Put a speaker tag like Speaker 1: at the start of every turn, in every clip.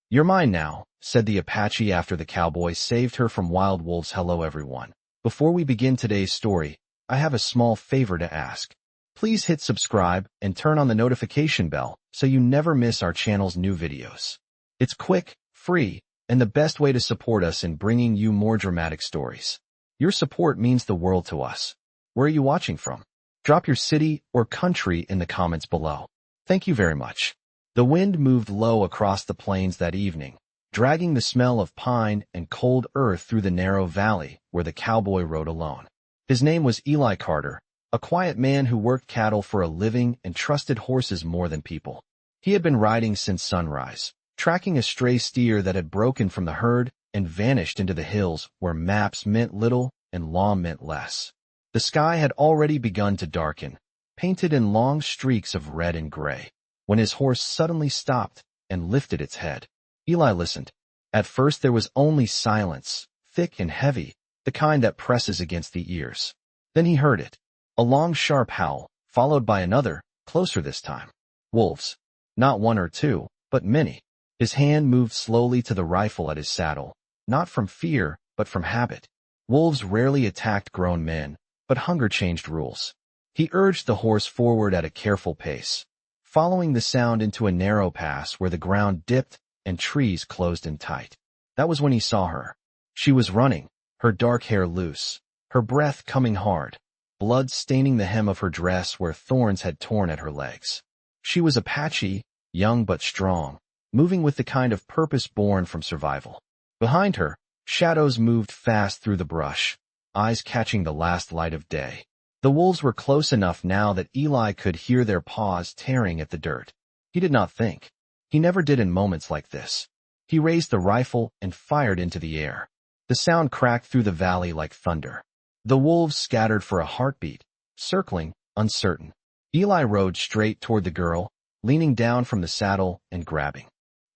Speaker 1: "You're mine now," said the Apache after the cowboy saved her from wild wolves. "Hello everyone. Before we begin today's story, I have a small favor to ask. Please hit subscribe and turn on the notification bell so you never miss our channel's new videos. It's quick, free, and the best way to support us in bringing you more dramatic stories. Your support means the world to us. Where are you watching from? Drop your city or country in the comments below. Thank you very much. The wind moved low across the plains that evening, dragging the smell of pine and cold earth through the narrow valley where the cowboy rode alone. His name was Eli Carter, a quiet man who worked cattle for a living and trusted horses more than people. He had been riding since sunrise, tracking a stray steer that had broken from the herd and vanished into the hills where maps meant little and law meant less. The sky had already begun to darken, painted in long streaks of red and gray, when his horse suddenly stopped and lifted its head. Eli listened. At first there was only silence, thick and heavy, the kind that presses against the ears. Then he heard it. A long sharp howl, followed by another, closer this time. Wolves. Not one or two, but many. His hand moved slowly to the rifle at his saddle, not from fear, but from habit. Wolves rarely attacked grown men, but hunger changed rules. He urged the horse forward at a careful pace, following the sound into a narrow pass where the ground dipped and trees closed in tight. That was when he saw her. She was running, her dark hair loose, her breath coming hard, blood staining the hem of her dress where thorns had torn at her legs. She was Apache, young but strong, moving with the kind of purpose born from survival. Behind her, shadows moved fast through the brush, eyes catching the last light of day. The wolves were close enough now that Eli could hear their paws tearing at the dirt. He did not think. He never did in moments like this. He raised the rifle and fired into the air. The sound cracked through the valley like thunder. The wolves scattered for a heartbeat, circling, uncertain. Eli rode straight toward the girl, leaning down from the saddle and grabbing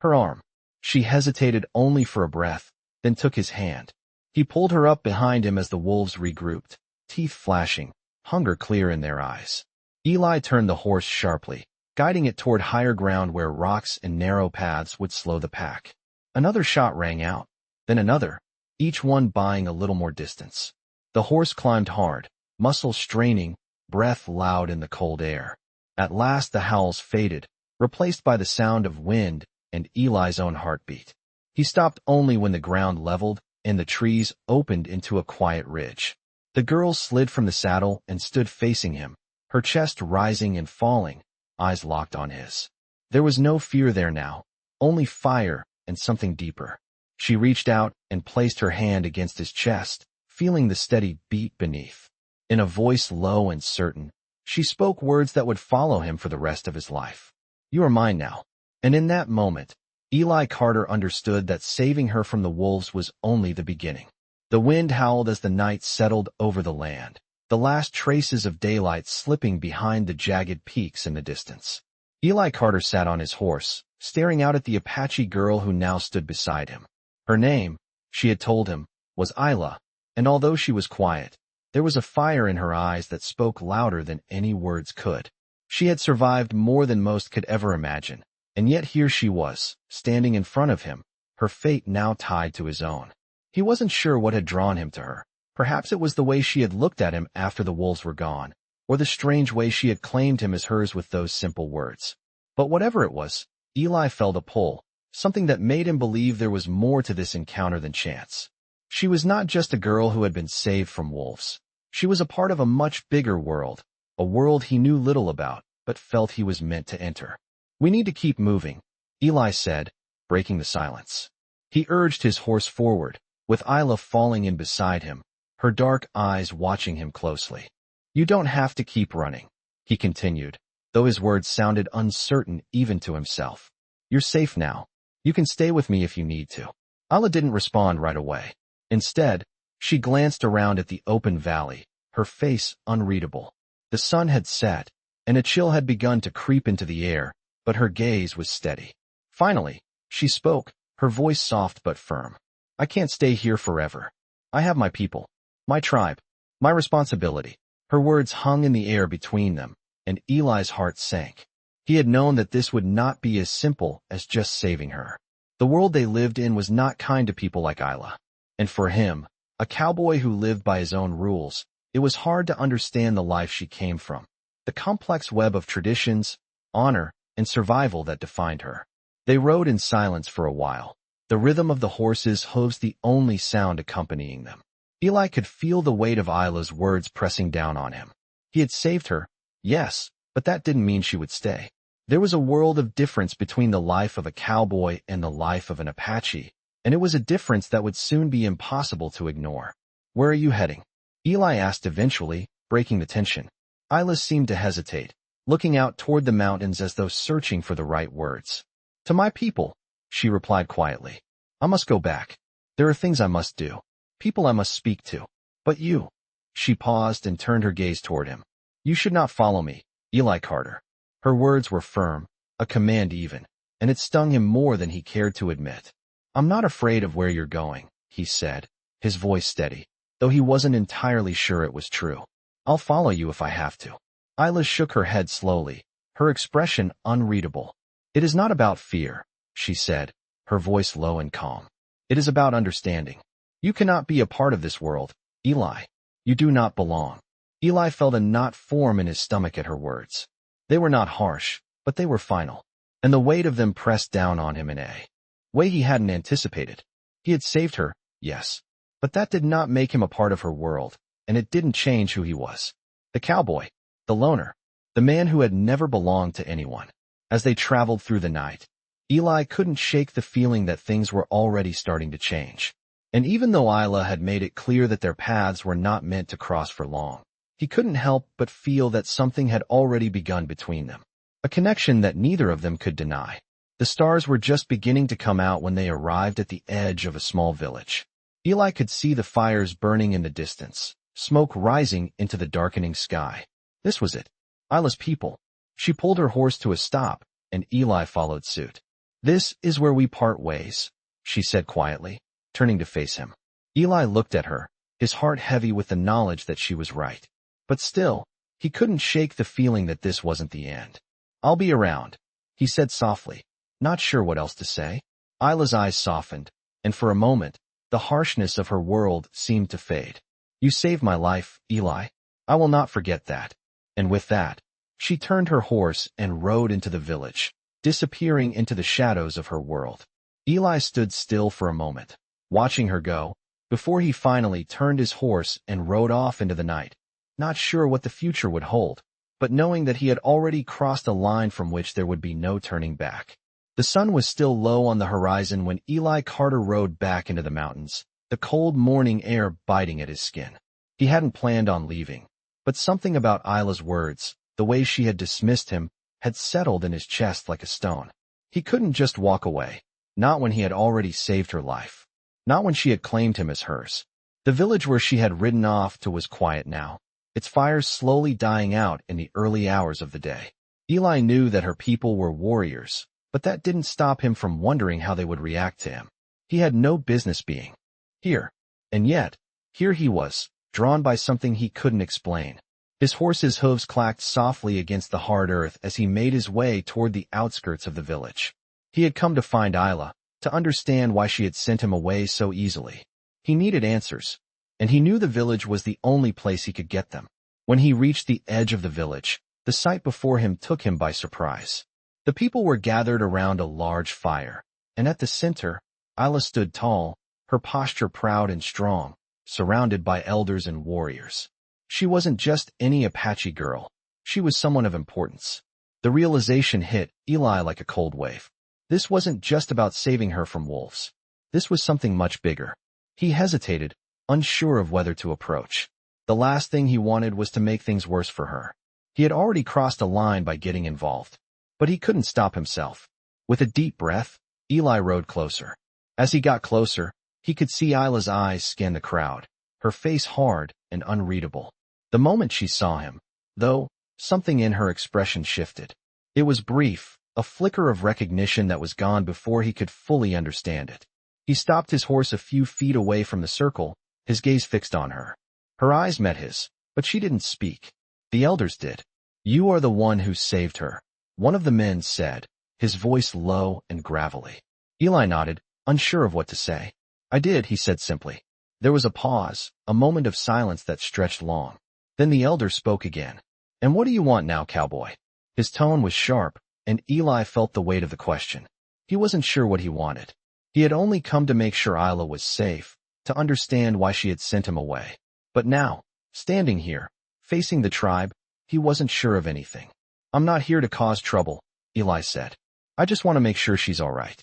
Speaker 1: her arm. She hesitated only for a breath, then took his hand. He pulled her up behind him as the wolves regrouped, teeth flashing, hunger clear in their eyes. Eli turned the horse sharply, guiding it toward higher ground where rocks and narrow paths would slow the pack. Another shot rang out, then another, each one buying a little more distance. The horse climbed hard, muscles straining, breath loud in the cold air. At last the howls faded, replaced by the sound of wind and Eli's own heartbeat. He stopped only when the ground leveled and the trees opened into a quiet ridge. The girl slid from the saddle and stood facing him, her chest rising and falling, eyes locked on his. There was no fear there now, only fire and something deeper. She reached out and placed her hand against his chest, feeling the steady beat beneath. In a voice low and certain, she spoke words that would follow him for the rest of his life. "You are mine now." And in that moment, Eli Carter understood that saving her from the wolves was only the beginning. The wind howled as the night settled over the land, the last traces of daylight slipping behind the jagged peaks in the distance. Eli Carter sat on his horse, staring out at the Apache girl who now stood beside him. Her name, she had told him, was Isla, and although she was quiet, there was a fire in her eyes that spoke louder than any words could. She had survived more than most could ever imagine, and yet here she was, standing in front of him, her fate now tied to his own. He wasn't sure what had drawn him to her. Perhaps it was the way she had looked at him after the wolves were gone, or the strange way she had claimed him as hers with those simple words. But whatever it was, Eli felt a pull, something that made him believe there was more to this encounter than chance. She was not just a girl who had been saved from wolves. She was a part of a much bigger world, a world he knew little about, but felt he was meant to enter. "We need to keep moving," Eli said, breaking the silence. He urged his horse forward, with Isla falling in beside him, her dark eyes watching him closely. "You don't have to keep running," he continued, though his words sounded uncertain even to himself. "You're safe now. You can stay with me if you need to." Isla didn't respond right away. Instead, she glanced around at the open valley, her face unreadable. The sun had set, and a chill had begun to creep into the air, but her gaze was steady. Finally, she spoke, her voice soft but firm. "I can't stay here forever. I have my people, my tribe, my responsibility." Her words hung in the air between them, and Eli's heart sank. He had known that this would not be as simple as just saving her. The world they lived in was not kind to people like Isla. And for him, a cowboy who lived by his own rules, it was hard to understand the life she came from, the complex web of traditions, honor, and survival that defined her. They rode in silence for a while, the rhythm of the horses' hooves the only sound accompanying them. Eli could feel the weight of Isla's words pressing down on him. He had saved her, yes, but that didn't mean she would stay. There was a world of difference between the life of a cowboy and the life of an Apache, and it was a difference that would soon be impossible to ignore. "Where are you heading?" Eli asked eventually, breaking the tension. Isla seemed to hesitate, looking out toward the mountains as though searching for the right words. "To my people," she replied quietly. "I must go back. There are things I must do, people I must speak to. But you—" She paused and turned her gaze toward him. "You should not follow me, Eli Carter." Her words were firm, a command even, and it stung him more than he cared to admit. "I'm not afraid of where you're going," he said, his voice steady, though he wasn't entirely sure it was true. "I'll follow you if I have to." Isla shook her head slowly, her expression unreadable. "It is not about fear," she said, her voice low and calm. "It is about understanding. You cannot be a part of this world, Eli. You do not belong." Eli felt a knot form in his stomach at her words. They were not harsh, but they were final, and the weight of them pressed down on him in a way he hadn't anticipated. He had saved her, yes, but that did not make him a part of her world, and it didn't change who he was. The cowboy, the loner, the man who had never belonged to anyone. As they traveled through the night, Eli couldn't shake the feeling that things were already starting to change. And even though Isla had made it clear that their paths were not meant to cross for long, he couldn't help but feel that something had already begun between them, a connection that neither of them could deny. The stars were just beginning to come out when they arrived at the edge of a small village. Eli could see the fires burning in the distance, smoke rising into the darkening sky. This was it, Isla's people. She pulled her horse to a stop, and Eli followed suit. "This is where we part ways," she said quietly, turning to face him. Eli looked at her, his heart heavy with the knowledge that she was right. But still, he couldn't shake the feeling that this wasn't the end. "I'll be around," he said softly, not sure what else to say. Isla's eyes softened, and for a moment, the harshness of her world seemed to fade. "You saved my life, Eli. I will not forget that." And with that, she turned her horse and rode into the village, disappearing into the shadows of her world. Eli stood still for a moment, watching her go, before he finally turned his horse and rode off into the night. Not sure what the future would hold, but knowing that he had already crossed a line from which there would be no turning back. The sun was still low on the horizon when Eli Carter rode back into the mountains, the cold morning air biting at his skin. He hadn't planned on leaving, but something about Isla's words, the way she had dismissed him, had settled in his chest like a stone. He couldn't just walk away, not when he had already saved her life, not when she had claimed him as hers. The village where she had ridden off to was quiet now, its fires slowly dying out in the early hours of the day. Eli knew that her people were warriors, but that didn't stop him from wondering how they would react to him. He had no business being here, and yet, here he was, drawn by something he couldn't explain. His horse's hooves clacked softly against the hard earth as he made his way toward the outskirts of the village. He had come to find Isla, to understand why she had sent him away so easily. He needed answers, and he knew the village was the only place he could get them. When he reached the edge of the village, the sight before him took him by surprise. The people were gathered around a large fire, and at the center, Isla stood tall, her posture proud and strong, surrounded by elders and warriors. She wasn't just any Apache girl. She was someone of importance. The realization hit Eli like a cold wave. This wasn't just about saving her from wolves. This was something much bigger. He hesitated, unsure of whether to approach. The last thing he wanted was to make things worse for her. He had already crossed a line by getting involved. But he couldn't stop himself. With a deep breath, Eli rode closer. As he got closer, he could see Isla's eyes scan the crowd, her face hard and unreadable. The moment she saw him, though, something in her expression shifted. It was brief, a flicker of recognition that was gone before he could fully understand it. He stopped his horse a few feet away from the circle, his gaze fixed on her. Her eyes met his, but she didn't speak. The elders did. "You are the one who saved her," one of the men said, his voice low and gravelly. Eli nodded, unsure of what to say. I did, he said simply. There was a pause, a moment of silence that stretched long. Then the elder spoke again. And what do you want now, cowboy? His tone was sharp, and Eli felt the weight of the question. He wasn't sure what he wanted. He had only come to make sure Isla was safe, to understand why she had sent him away. But now, standing here, facing the tribe, he wasn't sure of anything. I'm not here to cause trouble, Eli said. I just want to make sure she's all right.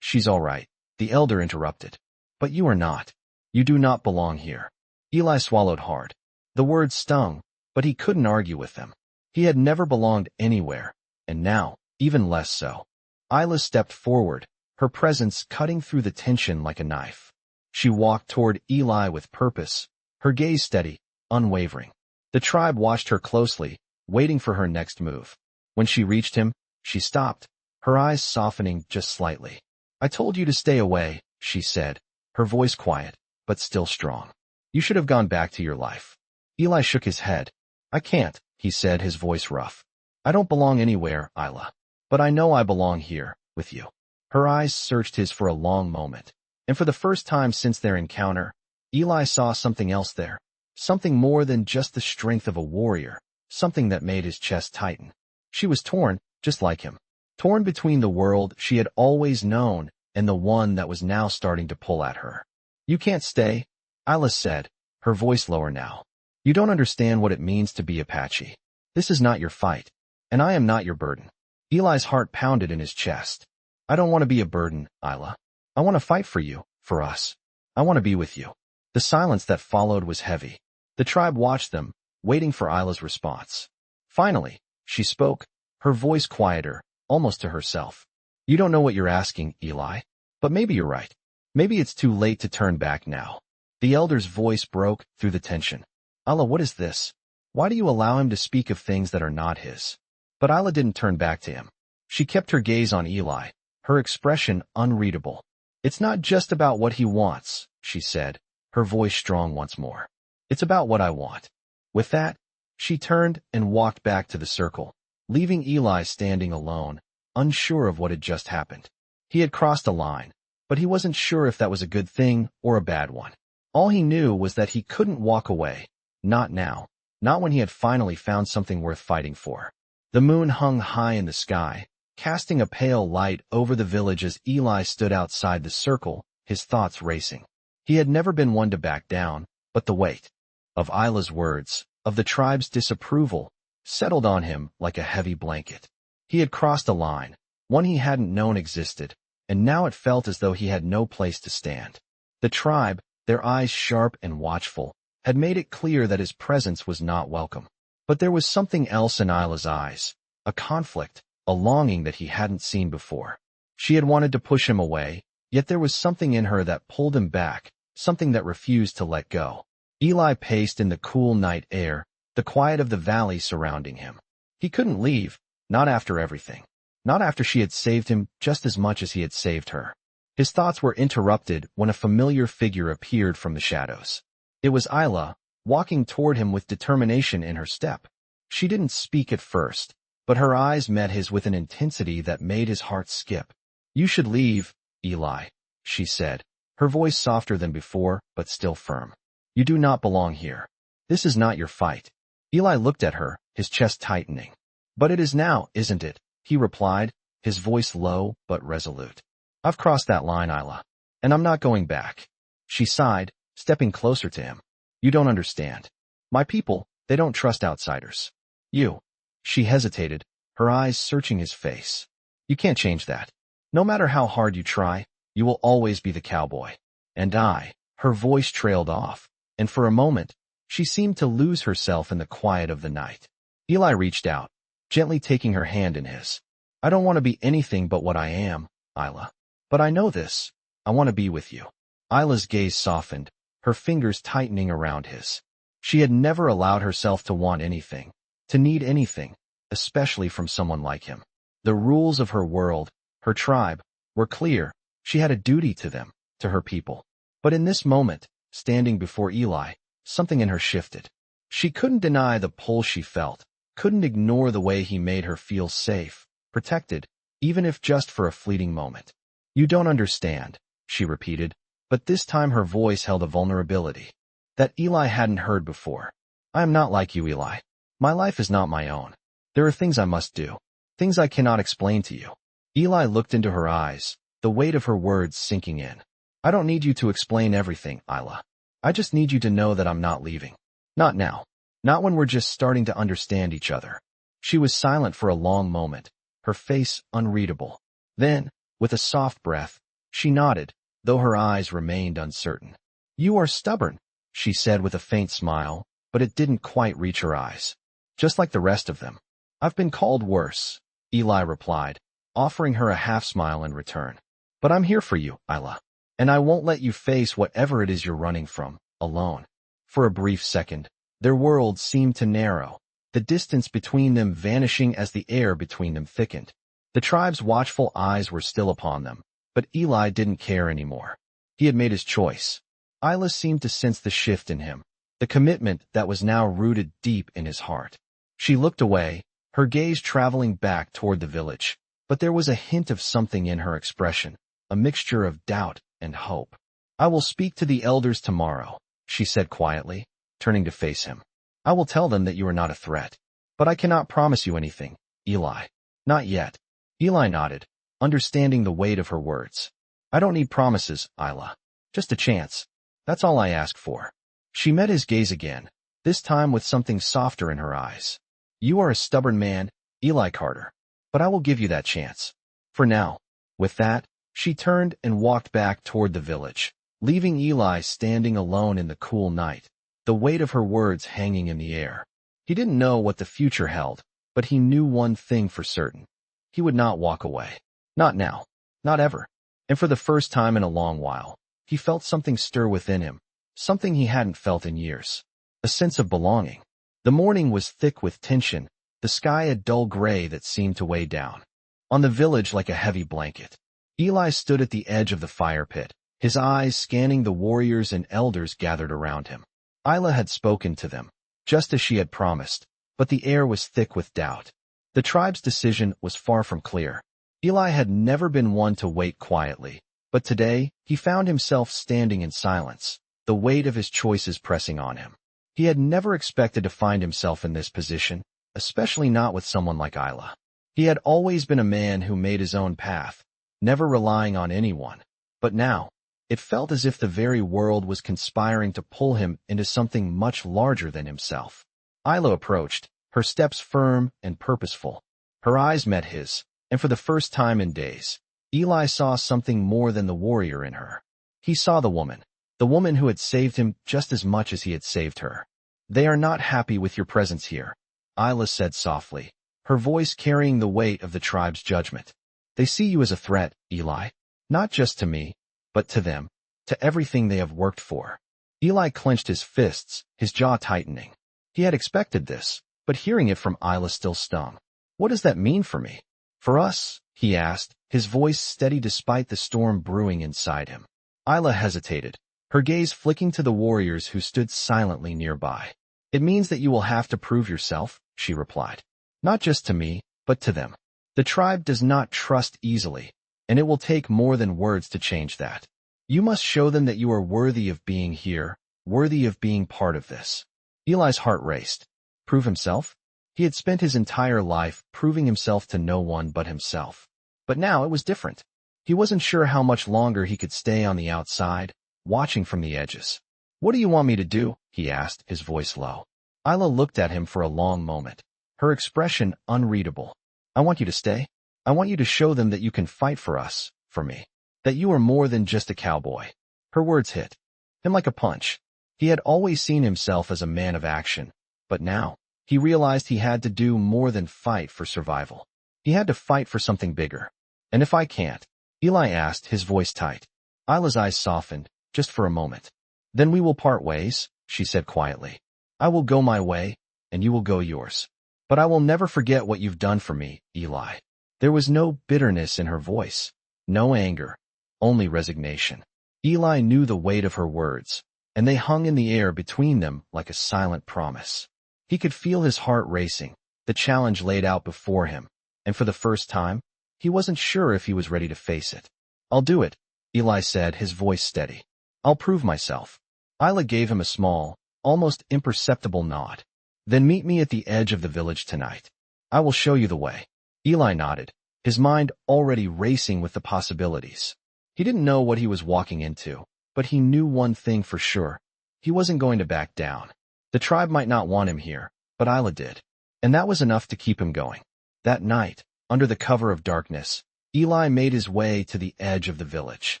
Speaker 1: She's all right, the elder interrupted. But you are not. You do not belong here. Eli swallowed hard. The words stung, but he couldn't argue with them. He had never belonged anywhere, and now, even less so. Isla stepped forward, her presence cutting through the tension like a knife. She walked toward Eli with purpose, her gaze steady, unwavering. The tribe watched her closely, waiting for her next move. When she reached him, she stopped, her eyes softening just slightly. I told you to stay away, she said, her voice quiet, but still strong. You should have gone back to your life. Eli shook his head. I can't, he said, his voice rough. I don't belong anywhere, Isla. But I know I belong here, with you. Her eyes searched his for a long moment. And for the first time since their encounter, Eli saw something else there. Something more than just the strength of a warrior. Something that made his chest tighten. She was torn, just like him. Torn between the world she had always known and the one that was now starting to pull at her. You can't stay, Isla said, her voice lower now. You don't understand what it means to be Apache. This is not your fight, and I am not your burden. Eli's heart pounded in his chest. I don't want to be a burden, Isla. I want to fight for you, for us. I want to be with you. The silence that followed was heavy. The tribe watched them, waiting for Isla's response. Finally, she spoke, her voice quieter, almost to herself. You don't know what you're asking, Eli. But maybe you're right. Maybe it's too late to turn back now. The elder's voice broke through the tension. Isla, what is this? Why do you allow him to speak of things that are not his? But Isla didn't turn back to him. She kept her gaze on Eli, her expression unreadable. It's not just about what he wants, she said, her voice strong once more. It's about what I want. With that, she turned and walked back to the circle, leaving Eli standing alone, unsure of what had just happened. He had crossed a line, but he wasn't sure if that was a good thing or a bad one. All he knew was that he couldn't walk away. Not now. Not when he had finally found something worth fighting for. The moon hung high in the sky, casting a pale light over the village as Eli stood outside the circle, his thoughts racing. He had never been one to back down, but the weight of Isla's words, of the tribe's disapproval, settled on him like a heavy blanket. He had crossed a line, one he hadn't known existed, and now it felt as though he had no place to stand. The tribe, their eyes sharp and watchful, had made it clear that his presence was not welcome. But there was something else in Isla's eyes, a conflict, a longing that he hadn't seen before. She had wanted to push him away, yet there was something in her that pulled him back, something that refused to let go. Eli paced in the cool night air, the quiet of the valley surrounding him. He couldn't leave, not after everything. Not after she had saved him just as much as he had saved her. His thoughts were interrupted when a familiar figure appeared from the shadows. It was Isla, walking toward him with determination in her step. She didn't speak at first, but her eyes met his with an intensity that made his heart skip. You should leave, Eli, she said, her voice softer than before, but still firm. You do not belong here. This is not your fight. Eli looked at her, his chest tightening. But it is now, isn't it? He replied, his voice low but resolute. I've crossed that line, Isla, and I'm not going back. She sighed, stepping closer to him. You don't understand. My people, they don't trust outsiders. You. She hesitated, her eyes searching his face. You can't change that. No matter how hard you try, you will always be the cowboy. And I. Her voice trailed off, and for a moment, she seemed to lose herself in the quiet of the night. Eli reached out, gently taking her hand in his. I don't want to be anything but what I am, Isla. But I know this. I want to be with you. Isla's gaze softened, her fingers tightening around his. She had never allowed herself to want anything, to need anything, especially from someone like him. The rules of her world, her tribe, were clear. She had a duty to them, to her people. But in this moment, standing before Eli, something in her shifted. She couldn't deny the pull she felt, couldn't ignore the way he made her feel safe, protected, even if just for a fleeting moment. You don't understand, she repeated, but this time her voice held a vulnerability that Eli hadn't heard before. I am not like you, Eli. My life is not my own. There are things I must do, things I cannot explain to you. Eli looked into her eyes, the weight of her words sinking in. I don't need you to explain everything, Isla. I just need you to know that I'm not leaving. Not now. Not when we're just starting to understand each other. She was silent for a long moment, her face unreadable. Then, with a soft breath, she nodded, though her eyes remained uncertain. You are stubborn, she said with a faint smile, but it didn't quite reach her eyes. Just like the rest of them. I've been called worse, Eli replied, offering her a half-smile in return. But I'm here for you, Isla. And I won't let you face whatever it is you're running from, alone. For a brief second, their worlds seemed to narrow, the distance between them vanishing as the air between them thickened. The tribe's watchful eyes were still upon them, but Eli didn't care anymore. He had made his choice. Isla seemed to sense the shift in him, the commitment that was now rooted deep in his heart. She looked away, her gaze traveling back toward the village, but there was a hint of something in her expression, a mixture of doubt and hope. I will speak to the elders tomorrow, she said quietly, turning to face him. I will tell them that you are not a threat. But I cannot promise you anything, Eli. Not yet. Eli nodded, understanding the weight of her words. I don't need promises, Isla. Just a chance. That's all I ask for. She met his gaze again, this time with something softer in her eyes. You are a stubborn man, Eli Carter. But I will give you that chance. For now. With that, she turned and walked back toward the village, leaving Eli standing alone in the cool night, the weight of her words hanging in the air. He didn't know what the future held, but he knew one thing for certain. He would not walk away. Not now. Not ever. And for the first time in a long while, he felt something stir within him, something he hadn't felt in years. A sense of belonging. The morning was thick with tension, the sky a dull gray that seemed to weigh down on the village like a heavy blanket. Eli stood at the edge of the fire pit, his eyes scanning the warriors and elders gathered around him. Isla had spoken to them, just as she had promised, but the air was thick with doubt. The tribe's decision was far from clear. Eli had never been one to wait quietly, but today he found himself standing in silence, the weight of his choices pressing on him. He had never expected to find himself in this position, especially not with someone like Isla. He had always been a man who made his own path, never relying on anyone. But now, it felt as if the very world was conspiring to pull him into something much larger than himself. Isla approached, her steps firm and purposeful. Her eyes met his, and for the first time in days, Eli saw something more than the warrior in her. He saw the woman who had saved him just as much as he had saved her. They are not happy with your presence here, Isla said softly, her voice carrying the weight of the tribe's judgment. They see you as a threat, Eli, not just to me, but to them, to everything they have worked for. Eli clenched his fists, his jaw tightening. He had expected this, but hearing it from Isla still stung. What does that mean for me? For us? He asked, his voice steady despite the storm brewing inside him. Isla hesitated, her gaze flicking to the warriors who stood silently nearby. It means that you will have to prove yourself, she replied. Not just to me, but to them. The tribe does not trust easily, and it will take more than words to change that. You must show them that you are worthy of being here, worthy of being part of this. Eli's heart raced. Prove himself? He had spent his entire life proving himself to no one but himself. But now it was different. He wasn't sure how much longer he could stay on the outside, watching from the edges. What do you want me to do? He asked, his voice low. Isla looked at him for a long moment, her expression unreadable. I want you to stay. I want you to show them that you can fight for us, for me. That you are more than just a cowboy. Her words hit him like a punch. He had always seen himself as a man of action, but now, he realized he had to do more than fight for survival. He had to fight for something bigger. And if I can't? Eli asked, his voice tight. Isla's eyes softened, just for a moment. Then we will part ways, she said quietly. I will go my way, and you will go yours. But I will never forget what you've done for me, Eli. There was no bitterness in her voice, no anger, only resignation. Eli knew the weight of her words, and they hung in the air between them like a silent promise. He could feel his heart racing, the challenge laid out before him, and for the first time, he wasn't sure if he was ready to face it. I'll do it, Eli said, his voice steady. I'll prove myself. Isla gave him a small, almost imperceptible nod. Then meet me at the edge of the village tonight. I will show you the way. Eli nodded, his mind already racing with the possibilities. He didn't know what he was walking into, but he knew one thing for sure. He wasn't going to back down. The tribe might not want him here, but Isla did. And that was enough to keep him going. That night, under the cover of darkness, Eli made his way to the edge of the village.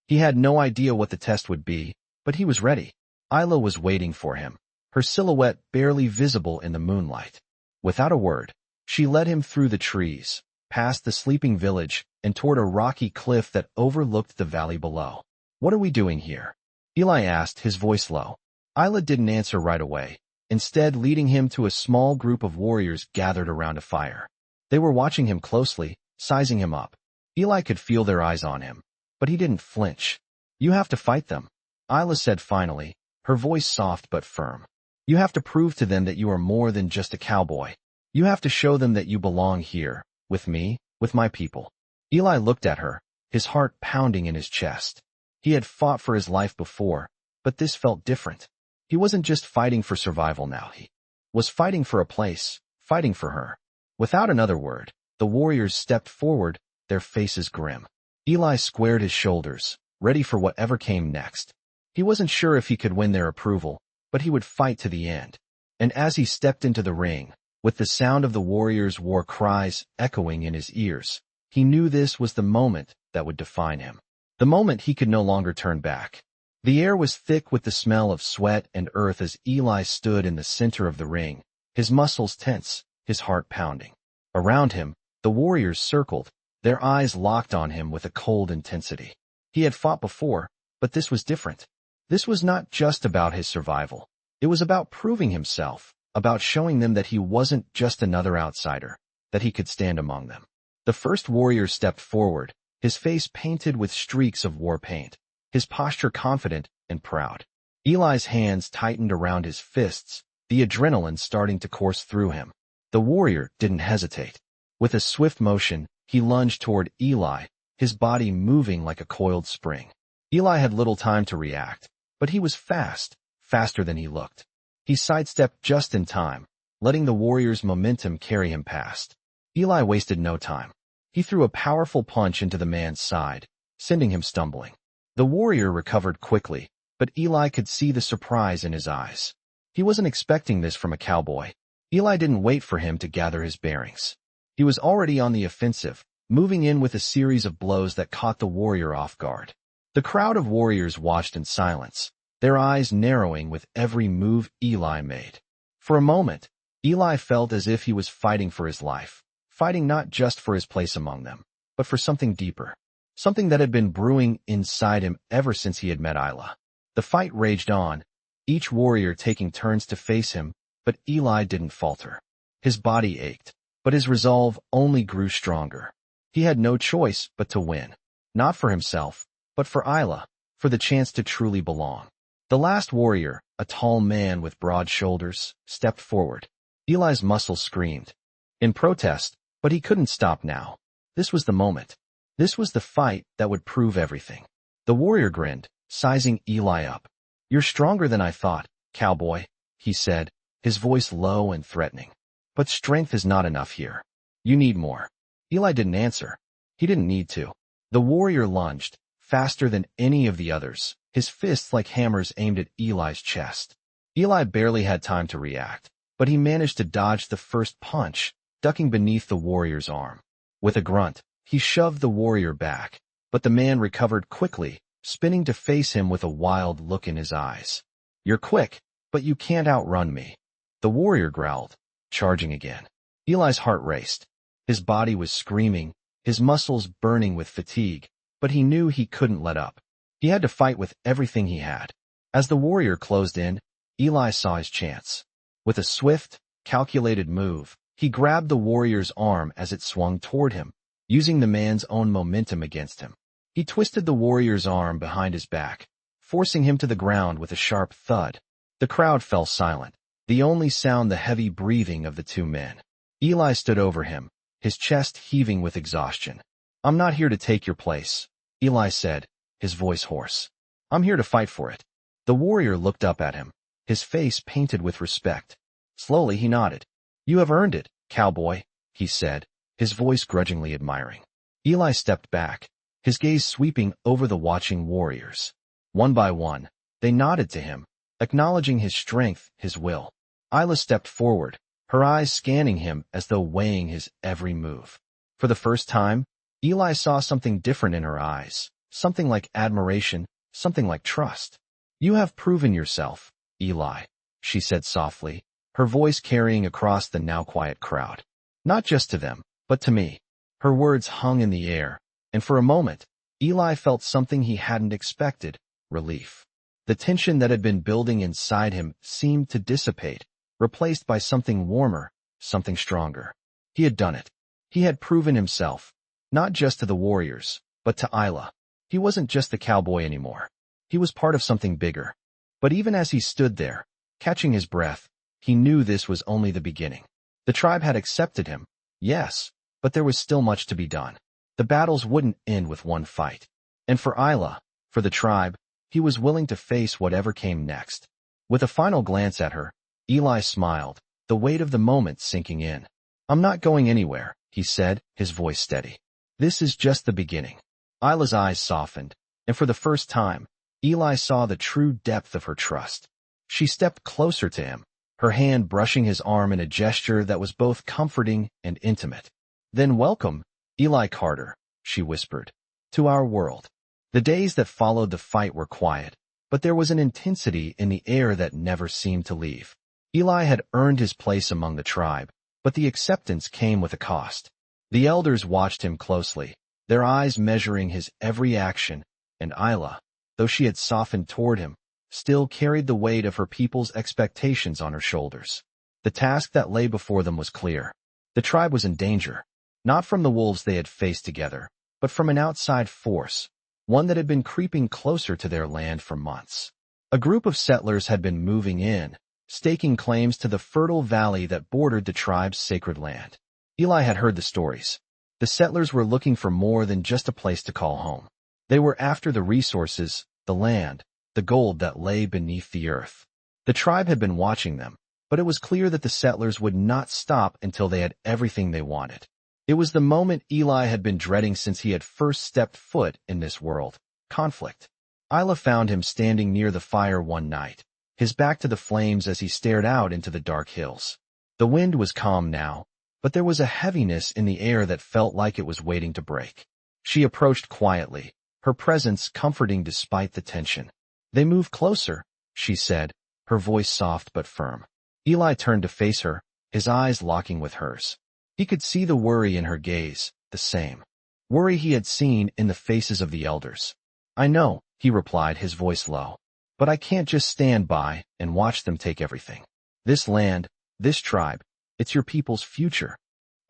Speaker 1: He had no idea what the test would be, but he was ready. Isla was waiting for him, her silhouette barely visible in the moonlight. Without a word, she led him through the trees, past the sleeping village, and toward a rocky cliff that overlooked the valley below. What are we doing here? Eli asked, his voice low. Isla didn't answer right away, instead leading him to a small group of warriors gathered around a fire. They were watching him closely, sizing him up. Eli could feel their eyes on him, but he didn't flinch. You have to fight them, Isla said finally, her voice soft but firm. You have to prove to them that you are more than just a cowboy. You have to show them that you belong here, with me, with my people. Eli looked at her, his heart pounding in his chest. He had fought for his life before, but this felt different. He wasn't just fighting for survival now, he was fighting for a place, fighting for her. Without another word, the warriors stepped forward, their faces grim. Eli squared his shoulders, ready for whatever came next. He wasn't sure if he could win their approval, but he would fight to the end. And as he stepped into the ring, with the sound of the warriors' war cries echoing in his ears, he knew this was the moment that would define him. The moment he could no longer turn back. The air was thick with the smell of sweat and earth as Eli stood in the center of the ring, his muscles tense, his heart pounding. Around him, the warriors circled, their eyes locked on him with a cold intensity. He had fought before, but this was different. This was not just about his survival. It was about proving himself, about showing them that he wasn't just another outsider, that he could stand among them. The first warrior stepped forward, his face painted with streaks of war paint, his posture confident and proud. Eli's hands tightened around his fists, the adrenaline starting to course through him. The warrior didn't hesitate. With a swift motion, he lunged toward Eli, his body moving like a coiled spring. Eli had little time to react, but he was fast, faster than he looked. He sidestepped just in time, letting the warrior's momentum carry him past. Eli wasted no time. He threw a powerful punch into the man's side, sending him stumbling. The warrior recovered quickly, but Eli could see the surprise in his eyes. He wasn't expecting this from a cowboy. Eli didn't wait for him to gather his bearings. He was already on the offensive, moving in with a series of blows that caught the warrior off guard. The crowd of warriors watched in silence, their eyes narrowing with every move Eli made. For a moment, Eli felt as if he was fighting for his life, fighting not just for his place among them, but for something deeper, something that had been brewing inside him ever since he had met Isla. The fight raged on, each warrior taking turns to face him, but Eli didn't falter. His body ached, but his resolve only grew stronger. He had no choice but to win, not for himself, but for Isla, for the chance to truly belong. The last warrior, a tall man with broad shoulders, stepped forward. Eli's muscles screamed in protest, but he couldn't stop now. This was the moment. This was the fight that would prove everything. The warrior grinned, sizing Eli up. You're stronger than I thought, cowboy, he said, his voice low and threatening. But strength is not enough here. You need more. Eli didn't answer. He didn't need to. The warrior lunged, faster than any of the others, his fists like hammers aimed at Eli's chest. Eli barely had time to react, but he managed to dodge the first punch, ducking beneath the warrior's arm. With a grunt, he shoved the warrior back, but the man recovered quickly, spinning to face him with a wild look in his eyes. You're quick, but you can't outrun me. The warrior growled, charging again. Eli's heart raced. His body was screaming, his muscles burning with fatigue, but he knew he couldn't let up. He had to fight with everything he had. As the warrior closed in, Eli saw his chance. With a swift, calculated move, he grabbed the warrior's arm as it swung toward him, using the man's own momentum against him. He twisted the warrior's arm behind his back, forcing him to the ground with a sharp thud. The crowd fell silent, the only sound the heavy breathing of the two men. Eli stood over him, his chest heaving with exhaustion. I'm not here to take your place. Eli said, his voice hoarse. I'm here to fight for it. The warrior looked up at him, his face painted with respect. Slowly he nodded. You have earned it, cowboy, he said, his voice grudgingly admiring. Eli stepped back, his gaze sweeping over the watching warriors. One by one, they nodded to him, acknowledging his strength, his will. Isla stepped forward, her eyes scanning him as though weighing his every move. For the first time, Eli saw something different in her eyes, something like admiration, something like trust. You have proven yourself, Eli, she said softly, her voice carrying across the now quiet crowd. Not just to them, but to me. Her words hung in the air, and for a moment, Eli felt something he hadn't expected, relief. The tension that had been building inside him seemed to dissipate, replaced by something warmer, something stronger. He had done it. He had proven himself, not just to the warriors, but to Isla. He wasn't just the cowboy anymore. He was part of something bigger. But even as he stood there, catching his breath, he knew this was only the beginning. The tribe had accepted him, yes, but there was still much to be done. The battles wouldn't end with one fight. And for Isla, for the tribe, he was willing to face whatever came next. With a final glance at her, Eli smiled, the weight of the moment sinking in. I'm not going anywhere, he said, his voice steady. This is just the beginning. Isla's eyes softened, and for the first time, Eli saw the true depth of her trust. She stepped closer to him, her hand brushing his arm in a gesture that was both comforting and intimate. Then welcome, Eli Carter, she whispered, to our world. The days that followed the fight were quiet, but there was an intensity in the air that never seemed to leave. Eli had earned his place among the tribe, but the acceptance came with a cost. The elders watched him closely, their eyes measuring his every action, and Isla, though she had softened toward him, still carried the weight of her people's expectations on her shoulders. The task that lay before them was clear. The tribe was in danger, not from the wolves they had faced together, but from an outside force, one that had been creeping closer to their land for months. A group of settlers had been moving in, staking claims to the fertile valley that bordered the tribe's sacred land. Eli had heard the stories. The settlers were looking for more than just a place to call home. They were after the resources, the land, the gold that lay beneath the earth. The tribe had been watching them, but it was clear that the settlers would not stop until they had everything they wanted. It was the moment Eli had been dreading since he had first stepped foot in this world, conflict. Isla found him standing near the fire one night, his back to the flames as he stared out into the dark hills. The wind was calm now, but there was a heaviness in the air that felt like it was waiting to break. She approached quietly, her presence comforting despite the tension. They moved closer, she said, her voice soft but firm. Eli turned to face her, his eyes locking with hers. He could see the worry in her gaze, the same worry he had seen in the faces of the elders. I know, he replied, his voice low, but I can't just stand by and watch them take everything. This land, this tribe, it's your people's future.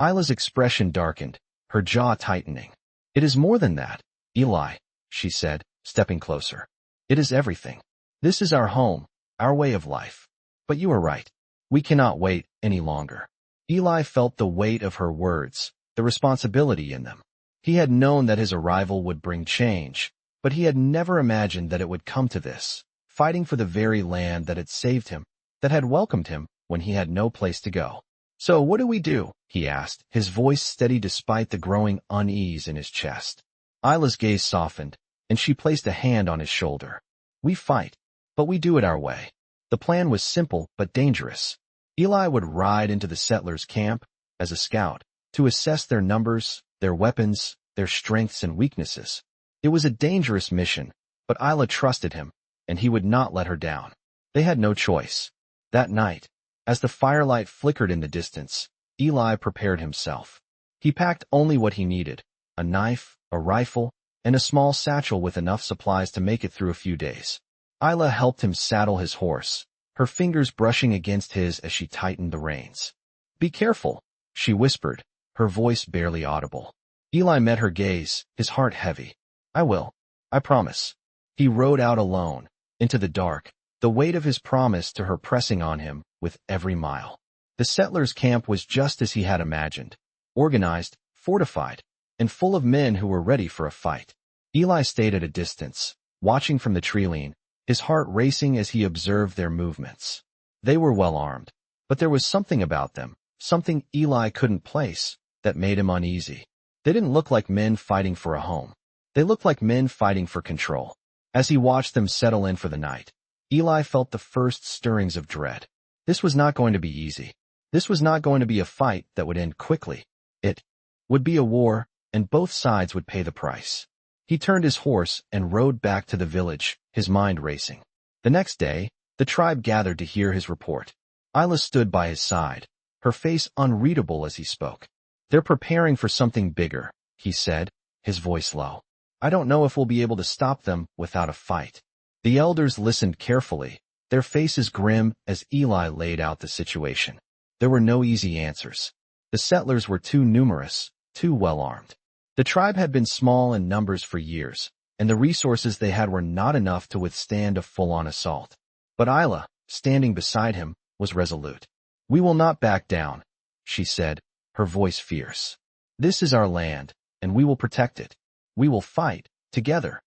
Speaker 1: Isla's expression darkened, her jaw tightening. It is more than that, Eli, she said, stepping closer. It is everything. This is our home, our way of life. But you are right. We cannot wait any longer. Eli felt the weight of her words, the responsibility in them. He had known that his arrival would bring change, but he had never imagined that it would come to this, fighting for the very land that had saved him, that had welcomed him when he had no place to go. So what do we do? He asked, his voice steady despite the growing unease in his chest. Isla's gaze softened, and she placed a hand on his shoulder. We fight, but we do it our way. The plan was simple but dangerous. Eli would ride into the settlers' camp, as a scout, to assess their numbers, their weapons, their strengths and weaknesses. It was a dangerous mission, but Isla trusted him, and he would not let her down. They had no choice. That night, as the firelight flickered in the distance, Eli prepared himself. He packed only what he needed, a knife, a rifle, and a small satchel with enough supplies to make it through a few days. Isla helped him saddle his horse, her fingers brushing against his as she tightened the reins. Be careful, she whispered, her voice barely audible. Eli met her gaze, his heart heavy. I will. I promise. He rode out alone, into the dark, the weight of his promise to her pressing on him with every mile. The settlers' camp was just as he had imagined, organized, fortified, and full of men who were ready for a fight. Eli stayed at a distance, watching from the tree-line, his heart racing as he observed their movements. They were well armed, but there was something about them, something Eli couldn't place, that made him uneasy. They didn't look like men fighting for a home. They looked like men fighting for control. As he watched them settle in for the night, Eli felt the first stirrings of dread. This was not going to be easy. This was not going to be a fight that would end quickly. It would be a war, and both sides would pay the price. He turned his horse and rode back to the village, his mind racing. The next day, the tribe gathered to hear his report. Isla stood by his side, her face unreadable as he spoke. "They're preparing for something bigger," he said, his voice low. "I don't know if we'll be able to stop them without a fight." The elders listened carefully, their faces grim as Eli laid out the situation. There were no easy answers. The settlers were too numerous, too well-armed. The tribe had been small in numbers for years, and the resources they had were not enough to withstand a full-on assault. But Isla, standing beside him, was resolute. "We will not back down," she said, her voice fierce. "This is our land, and we will protect it. We will fight, together."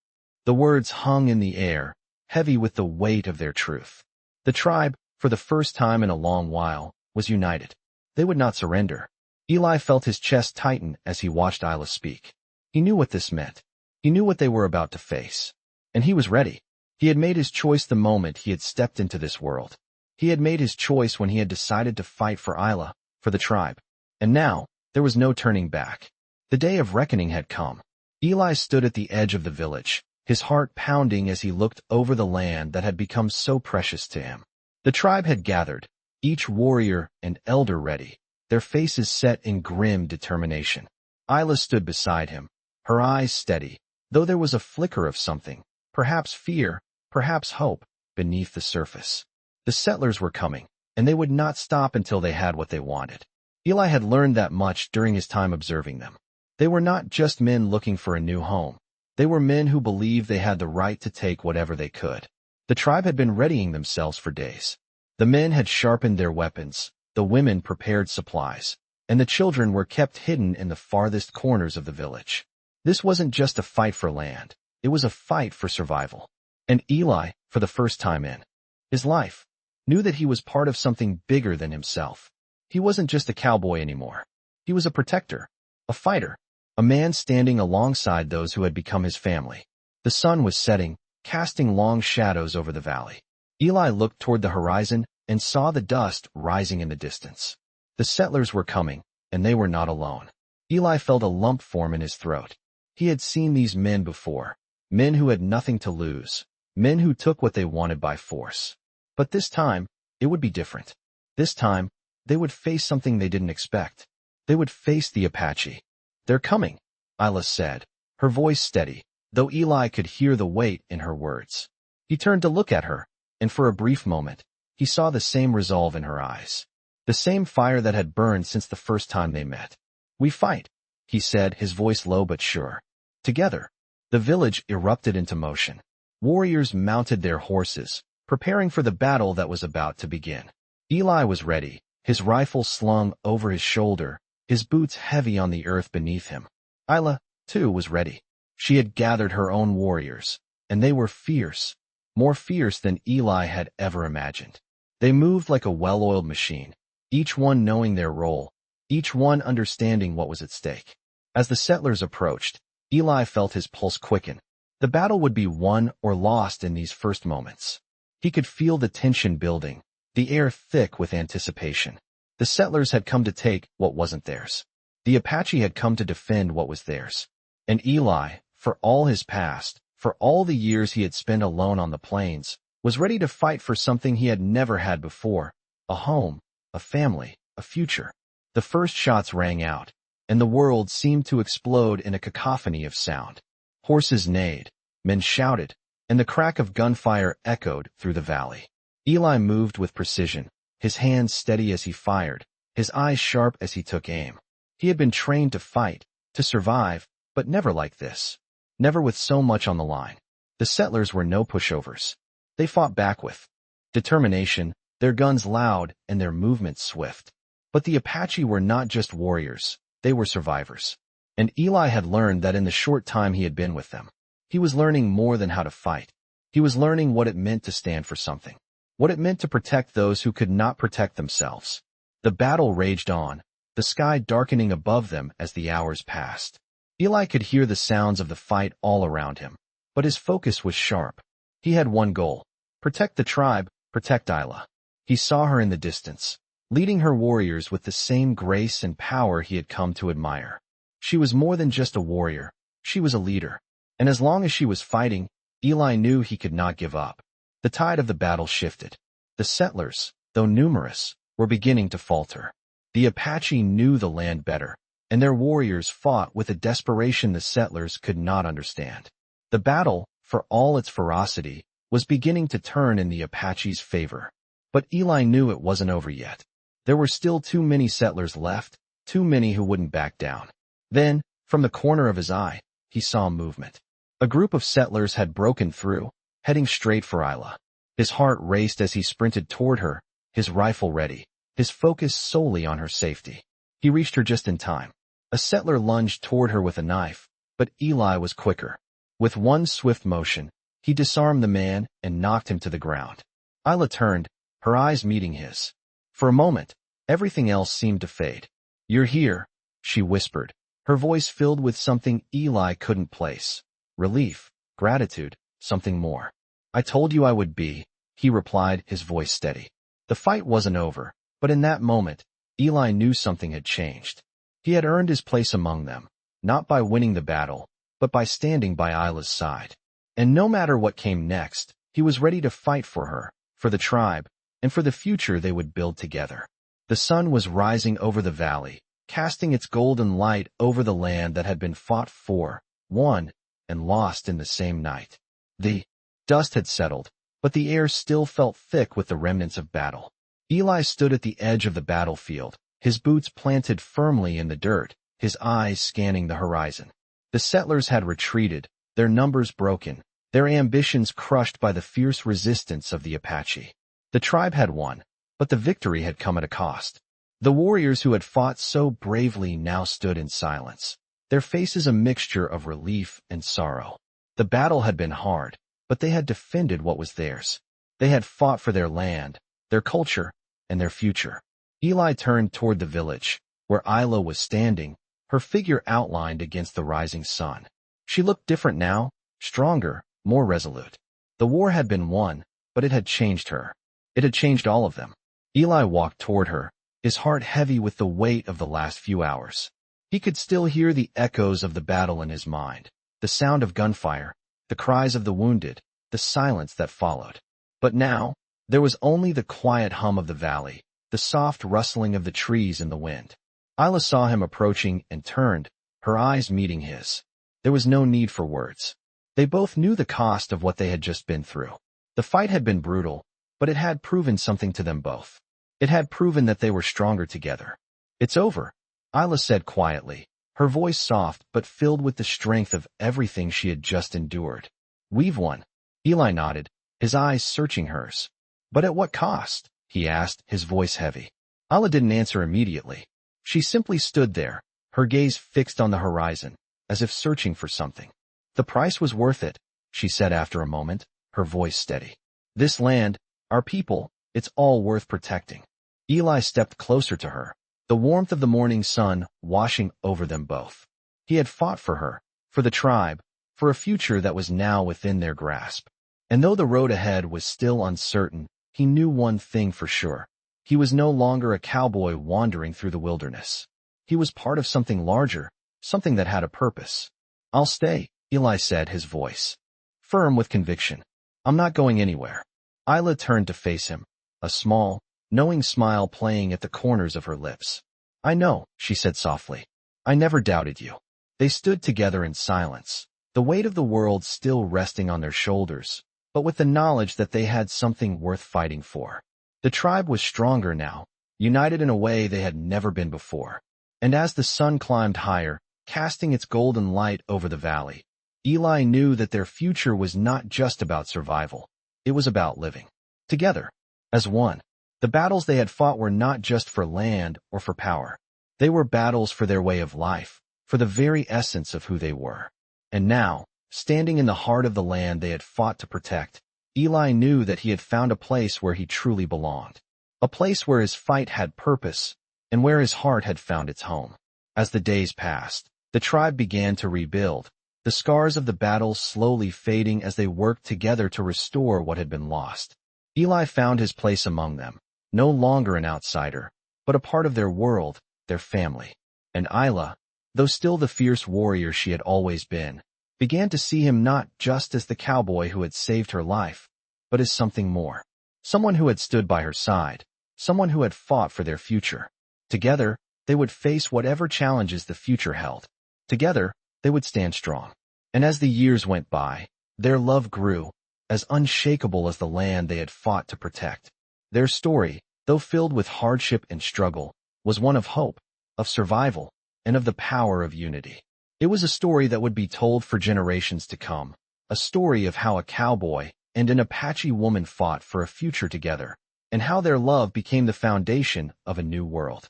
Speaker 1: The words hung in the air, heavy with the weight of their truth. The tribe, for the first time in a long while, was united. They would not surrender. Eli felt his chest tighten as he watched Isla speak. He knew what this meant. He knew what they were about to face. And he was ready. He had made his choice the moment he had stepped into this world. He had made his choice when he had decided to fight for Isla, for the tribe. And now, there was no turning back. The day of reckoning had come. Eli stood at the edge of the village, his heart pounding as he looked over the land that had become so precious to him. The tribe had gathered, each warrior and elder ready, their faces set in grim determination. Isla stood beside him, her eyes steady, though there was a flicker of something, perhaps fear, perhaps hope, beneath the surface. The settlers were coming, and they would not stop until they had what they wanted. Eli had learned that much during his time observing them. They were not just men looking for a new home. They were men who believed they had the right to take whatever they could. The tribe had been readying themselves for days. The men had sharpened their weapons, the women prepared supplies, and the children were kept hidden in the farthest corners of the village. This wasn't just a fight for land. It was a fight for survival. And Eli, for the first time in his life, knew that he was part of something bigger than himself. He wasn't just a cowboy anymore. He was a protector, a fighter, a man standing alongside those who had become his family. The sun was setting, casting long shadows over the valley. Eli looked toward the horizon and saw the dust rising in the distance. The settlers were coming, and they were not alone. Eli felt a lump form in his throat. He had seen these men before, men who had nothing to lose, men who took what they wanted by force. But this time, it would be different. This time, they would face something they didn't expect. They would face the Apache. "They're coming," Isla said, her voice steady, though Eli could hear the weight in her words. He turned to look at her, and for a brief moment, he saw the same resolve in her eyes, the same fire that had burned since the first time they met. "We fight," he said, his voice low but sure. Together, the village erupted into motion. Warriors mounted their horses, preparing for the battle that was about to begin. Eli was ready, his rifle slung over his shoulder, his boots heavy on the earth beneath him. Isla, too, was ready. She had gathered her own warriors, and they were fierce, more fierce than Eli had ever imagined. They moved like a well-oiled machine, each one knowing their role, each one understanding what was at stake. As the settlers approached, Eli felt his pulse quicken. The battle would be won or lost in these first moments. He could feel the tension building, the air thick with anticipation. The settlers had come to take what wasn't theirs. The Apache had come to defend what was theirs. And Eli, for all his past, for all the years he had spent alone on the plains, was ready to fight for something he had never had before, a home, a family, a future. The first shots rang out, and the world seemed to explode in a cacophony of sound. Horses neighed, men shouted, and the crack of gunfire echoed through the valley. Eli moved with precision, his hands steady as he fired, his eyes sharp as he took aim. He had been trained to fight, to survive, but never like this. Never with so much on the line. The settlers were no pushovers. They fought back with determination, their guns loud and their movements swift. But the Apache were not just warriors, they were survivors. And Eli had learned that in the short time he had been with them. He was learning more than how to fight. He was learning what it meant to stand for something, what it meant to protect those who could not protect themselves. The battle raged on, the sky darkening above them as the hours passed. Eli could hear the sounds of the fight all around him, but his focus was sharp. He had one goal: protect the tribe, protect Isla. He saw her in the distance, leading her warriors with the same grace and power he had come to admire. She was more than just a warrior, she was a leader. And as long as she was fighting, Eli knew he could not give up. The tide of the battle shifted. The settlers, though numerous, were beginning to falter. The Apache knew the land better, and their warriors fought with a desperation the settlers could not understand. The battle, for all its ferocity, was beginning to turn in the Apache's favor. But Eli knew it wasn't over yet. There were still too many settlers left, too many who wouldn't back down. Then, from the corner of his eye, he saw movement. A group of settlers had broken through, heading straight for Isla. His heart raced as he sprinted toward her, his rifle ready, his focus solely on her safety. He reached her just in time. A settler lunged toward her with a knife, but Eli was quicker. With one swift motion, he disarmed the man and knocked him to the ground. Isla turned, her eyes meeting his. For a moment, everything else seemed to fade. "You're here," she whispered, her voice filled with something Eli couldn't place. Relief, gratitude, something more. "I told you I would be," he replied, his voice steady. The fight wasn't over, but in that moment, Eli knew something had changed. He had earned his place among them, not by winning the battle, but by standing by Isla's side. And no matter what came next, he was ready to fight for her, for the tribe, and for the future they would build together. The sun was rising over the valley, casting its golden light over the land that had been fought for, won, and lost in the same night. The dust had settled, but the air still felt thick with the remnants of battle. Eli stood at the edge of the battlefield, his boots planted firmly in the dirt, his eyes scanning the horizon. The settlers had retreated, their numbers broken, their ambitions crushed by the fierce resistance of the Apache. The tribe had won, but the victory had come at a cost. The warriors who had fought so bravely now stood in silence, their faces a mixture of relief and sorrow. The battle had been hard, but they had defended what was theirs. They had fought for their land, their culture, and their future. Eli turned toward the village, where Isla was standing, her figure outlined against the rising sun. She looked different now, stronger, more resolute. The war had been won, but it had changed her. It had changed all of them. Eli walked toward her, his heart heavy with the weight of the last few hours. He could still hear the echoes of the battle in his mind, the sound of gunfire, the cries of the wounded, the silence that followed. But now, there was only the quiet hum of the valley, the soft rustling of the trees in the wind. Isla saw him approaching and turned, her eyes meeting his. There was no need for words. They both knew the cost of what they had just been through. The fight had been brutal, but it had proven something to them both. It had proven that they were stronger together. "It's over," Isla said quietly, her voice soft but filled with the strength of everything she had just endured. "We've won." Eli nodded, his eyes searching hers. "But at what cost?" he asked, his voice heavy. Isla didn't answer immediately. She simply stood there, her gaze fixed on the horizon, as if searching for something. "The price was worth it," she said after a moment, her voice steady. "This land, our people, it's all worth protecting." Eli stepped closer to her, the warmth of the morning sun washing over them both. He had fought for her, for the tribe, for a future that was now within their grasp. And though the road ahead was still uncertain, he knew one thing for sure. He was no longer a cowboy wandering through the wilderness. He was part of something larger, something that had a purpose. "I'll stay," Eli said, his voice firm with conviction. "I'm not going anywhere." Isla turned to face him, a small, knowing smile playing at the corners of her lips. "I know," she said softly. "I never doubted you." They stood together in silence, the weight of the world still resting on their shoulders, but with the knowledge that they had something worth fighting for. The tribe was stronger now, united in a way they had never been before. And as the sun climbed higher, casting its golden light over the valley, Eli knew that their future was not just about survival. It was about living together, as one. The battles they had fought were not just for land or for power. They were battles for their way of life, for the very essence of who they were. And now, Standing in the heart of the land they had fought to protect, Eli knew that he had found a place where he truly belonged. A place where his fight had purpose, and where his heart had found its home. As the days passed, the tribe began to rebuild, the scars of the battles slowly fading as they worked together to restore what had been lost. Eli found his place among them, no longer an outsider, but a part of their world, their family. And Isla, though still the fierce warrior she had always been, began to see him not just as the cowboy who had saved her life, but as something more. Someone who had stood by her side, someone who had fought for their future. Together, they would face whatever challenges the future held. Together, they would stand strong. And as the years went by, their love grew, as unshakable as the land they had fought to protect. Their story, though filled with hardship and struggle, was one of hope, of survival, and of the power of unity. It was a story that would be told for generations to come, a story of how a cowboy and an Apache woman fought for a future together, and how their love became the foundation of a new world.